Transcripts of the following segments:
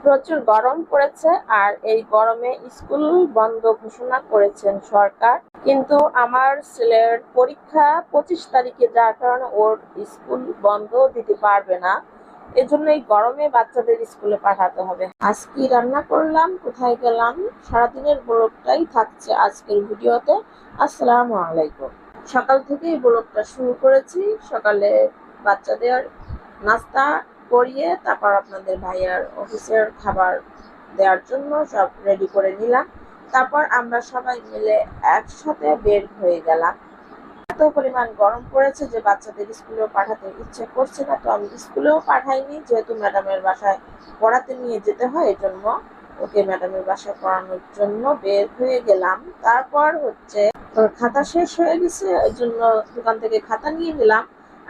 প্রচুর গরম পড়েছে আর এই গরমে স্কুল বন্ধ ঘোষণা করেছেন সরকার। কিন্তু আমার ছেলের পরীক্ষা 25 তারিখে, যার কারণে ওর স্কুল বন্ধ দিতে পারবে না। এজন্য এই গরমে বাচ্চাদের স্কুলে পাঠাতে হবে। আজ কি রান্না করলাম, কোথায় গেলাম, সারাদিনের ব্লগটাই থাকছে আজকের ভিডিওতে। আসসালামু আলাইকুম। সকাল থেকেই ব্লগটা শুরু করেছি। সকালে বাচ্চাদের নাস্তা করিয়ে তারপর আপনাদের ভাইয়ার অফিসের খাবার দেওয়ার জন্য সব রেডি করে নিলাম। তারপর আমরা সবাই মিলে একসাথে বের হয়ে গেলাম। এত পরিমাণ গরম পড়েছে যে বাচ্চাদের স্কুলেও পাঠাতে ইচ্ছে করছে না, তো আমি স্কুলেও পাঠাইনি, যেহেতু ম্যাডামের বাসায় পড়াতে নিয়ে যেতে হয়, এজন্য ওকে ম্যাডামের বাসায় পড়ানোর জন্য বের হয়ে গেলাম। তারপর ওর খাতা শেষ হয়ে গেছে, ওই জন্য দোকান থেকে খাতা নিয়ে নিলাম।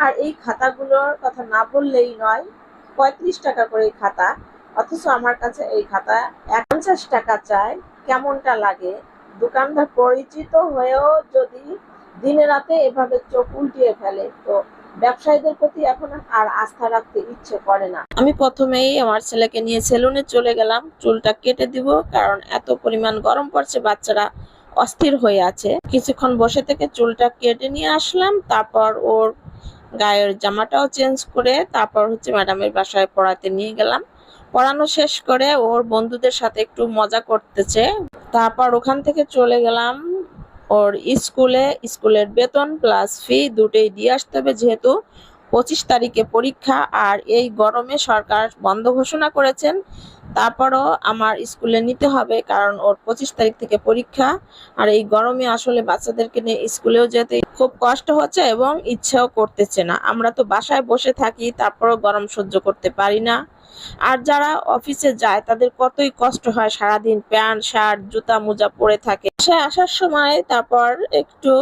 আর এই খাতাগুলোর কথা না বললেই নয়, 35 টাকা করে খাতা, অথচ আমার কাছে এই খাতা 50 টাকা চায়। কেমনটা লাগে? দোকানদার পরিচিত হয়েও যদি দিনে রাতে এভাবে চোখ উল্টিয়ে ফেলে, তো ব্যবসায়ীদের প্রতি এখন আর আস্থা রাখতে ইচ্ছে করে না। আমি প্রথমেই আমার ছেলেকে নিয়ে সেলুনে চলে গেলাম চুলটা কেটে দিব, কারণ এত পরিমাণ গরম পড়ছে, বাচ্চারা অস্থির হয়ে আছে। কিছুক্ষণ বসে থেকে চুলটা কেটে নিয়ে আসলাম। তারপর ওর গায়ের জামাটাও চেঞ্জ করে তারপর ম্যাডামের বাসায় পড়াতে নিয়ে গেলাম। পড়ানো শেষ করে ওর বন্ধুদের সাথে একটু মজা করতেছে। তারপর ওখান থেকে চলে গেলাম ওর স্কুলের বেতন প্লাস ফি দুটোই দিয়ে আসতে হবে, যেহেতু 25 তারিখে পরীক্ষা আর এই গরমে সরকার বন্ধ ঘোষণা করেছেন। তারপরও আমার স্কুলে নিতে হবে, কারণ ওর 25 তারিখ থেকে পরীক্ষা। আর এই গরমে আসলে বাচ্চাদেরকে নিয়ে স্কুলেও যেতে খুব কষ্ট হচ্ছে এবং ইচ্ছাও করতেছে না। আমরা তো বাসায় বসে থাকি, তারপরও গরম সহ্য করতে পারি না। আর যারা অফিসে যায় তাদের কতই কষ্ট হয়, সারাদিন প্যান্ট শার্ট জুতা মোজা পরে থাকে। সে আসার সময় তারপর একটু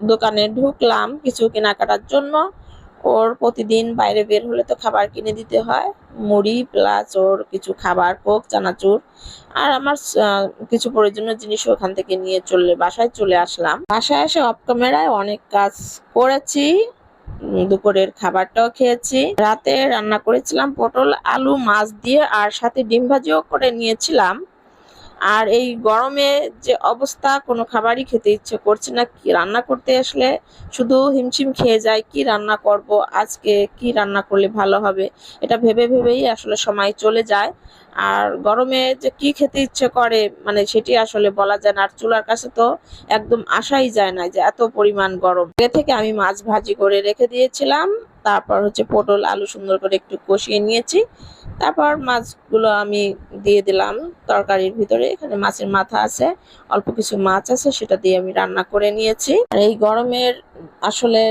দোকানে ঢুকলাম কিছু কেনাকাটার জন্য। ওর প্রতিদিন বাইরে বের হলে তো খাবার কিনে দিতে হয়, মুড়ি প্লাস ওর কিছু খাবার, কোক, চানাচুর আর আমার কিছু প্রয়োজনীয় জিনিস ওখান থেকে নিয়ে বাসায় চলে আসলাম। বাসায় এসে অফ ক্যামেরায় অনেক কাজ করেছি, দুপুরের খাবারটাও খেয়েছি। রাতে রান্না করেছিলাম পটল আলু মাছ দিয়ে, আর সাথে ডিম ভাজিও করে নিয়েছিলাম। আর এই গরমে যে অবস্থা, কোনো খাবারই খেতে ইচ্ছে করছে না। কি রান্না করতে আসলে শুধু হিমশিম খেয়ে যায়, কি রান্না করব, আজকে কি রান্না করলে ভালো হবে, এটা ভেবে ভেবেই আসলে সময় চলে যায়। আর গরমে যে কি খেতে ইচ্ছে করে মানে সেটি আসলে বলা যায় না। আর চুলার কাছে তো একদম আসাই যায় না, যে এত পরিমাণ গরম। এ থেকে আমি মাছ ভাজি করে রেখে দিয়েছিলাম। তারপর পটল আলু সুন্দর করে একটু কষিয়ে নিয়েছি। তারপর মাছগুলো আমি দিয়ে দিলাম তরকারির ভিতরে। এখানে মাছের মাথা আছে, অল্প কিছু মাছ আছে, সেটা দিয়ে আমি রান্না করে নিয়েছি। আর এই গরমের আসলে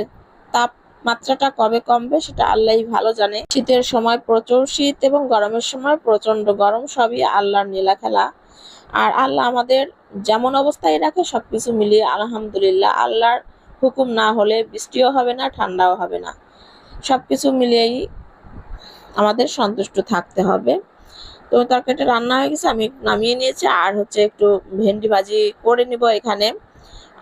তাপমাত্রাটা কবে কমবে সেটা আল্লাহই ভালো জানে। শীতের সময় প্রচুর শীত এবং গরমের সময় প্রচন্ড গরম, সবই আল্লাহর নীলা খেলা। আর আল্লাহ আমাদের যেমন অবস্থায় রাখে সবকিছু মিলিয়ে আলহামদুলিল্লাহ। আল্লাহর হুকুম না হলে বৃষ্টিও হবে না, ঠান্ডাও হবে না। সবকিছু মিলিয়েই আমাদের সন্তুষ্ট থাকতে হবে। তো তরকারিটা রান্না হয়ে গেছে, আমি নামিয়ে নিয়েছি। আর একটু ভেন্ডি ভাজি করে নিব এখানে।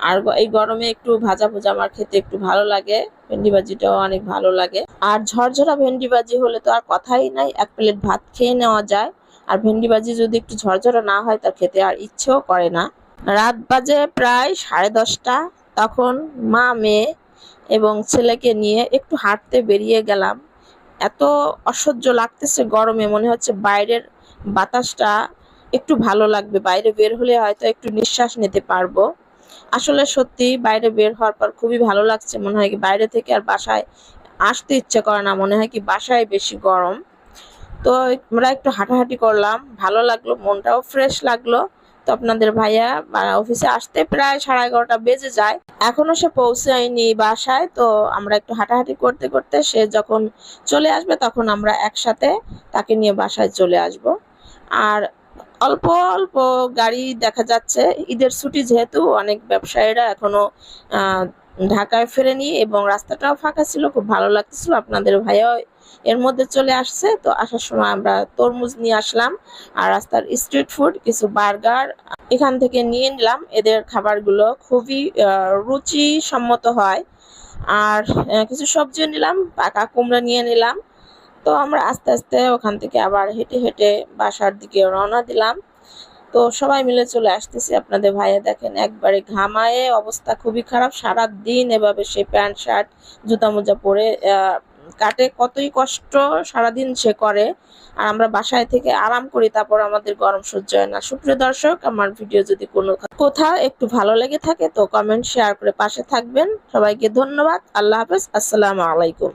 আর এই গরমে একটু ভাজা ভুজা আমার খেতে একটু ভালো লাগে, ভেন্ডি ভাজিটাও অনেক ভালো লাগে। আর ঝরঝরা ভেন্ডি ভাজি হলে তো আর কথাই নাই, এক প্লেট ভাত খেয়ে নেওয়া যায়। আর ভেন্ডি ভাজি যদি একটু ঝরঝরা না হয় তা খেতে আর ইচ্ছেও করে না। রাত বাজে প্রায় 10:30। তখন মা, মেয়ে এবং ছেলেকে নিয়ে একটু হাঁটতে বেরিয়ে গেলাম। এত অসহ্য লাগতেছে গরমে, মনে হচ্ছে বাইরের বাতাসটা একটু ভালো লাগবে, বাইরে বের হলে হয়তো একটু নিঃশ্বাস নিতে পারবো। আসলে সত্যি বাইরে বের হওয়ার পর খুবই ভালো লাগছে, মনে হয় কি বাইরে থেকে আর বাসায় আসতে ইচ্ছে করে না, মনে হয় কি বাসায় বেশি গরম। তো আমরা একটু হাঁটাহাঁটি করলাম, ভালো লাগলো, মনটাও ফ্রেশ লাগলো। তো আপনাদের ভাইয়া অফিসে আসতে প্রায় 11:30 বেজে যায়, এখনো সে পৌঁছায়নি বাসায়। তো আমরা একটু হাঁটাহাঁটি করতে করতে সে যখন চলে আসবে তখন আমরা একসাথে তাকে নিয়ে বাসায় চলে আসব। আর অল্প অল্প গাড়ি দেখা যাচ্ছে, ঈদের ছুটি যেহেতু অনেক ব্যবসায়ীরা এখনো ঢাকায় ফেরেনি এবং রাস্তাটাও ফাঁকা ছিল, খুব ভালো লাগতেছিল। আপনাদের ভাইয়া এর মধ্যে চলে আসছে। তো আসার সময় আমরা তরমুজ নিয়ে আসলাম আর রাস্তার স্ট্রিট ফুড কিছু বার্গার এখান থেকে নিয়ে নিলাম। এদের খাবারগুলো খুবই রুচিসম্মত হয়। আর কিছু সবজিও নিলাম, পাকা কুমড়া নিয়ে নিলাম। তো আমরা আস্তে আস্তে ওখান থেকে আবার হেঁটে হেঁটে বাসার দিকে রওনা দিলাম। তো সবাই মিলে চলে আসতেছি। আপনাদের ভাইয়া দেখেন একবারে ঘামায়ে অবস্থা খুবই খারাপ, সারা দিন এভাবে সে প্যান্ট শার্ট জুতা মোজা পরে কাটে, কতই কষ্ট সারাদিন সে করে। আর আমরা বাসায় থেকে আরাম করি, তারপর আমাদের গরম সহ্য হয় না। সুপ্রিয় দর্শক, আমার ভিডিও যদি কোনো কোথাও একটু ভালো লেগে থাকে তো কমেন্ট শেয়ার করে পাশে থাকবেন। সবাইকে ধন্যবাদ। আল্লাহ হাফেজ। আসসালামু আলাইকুম।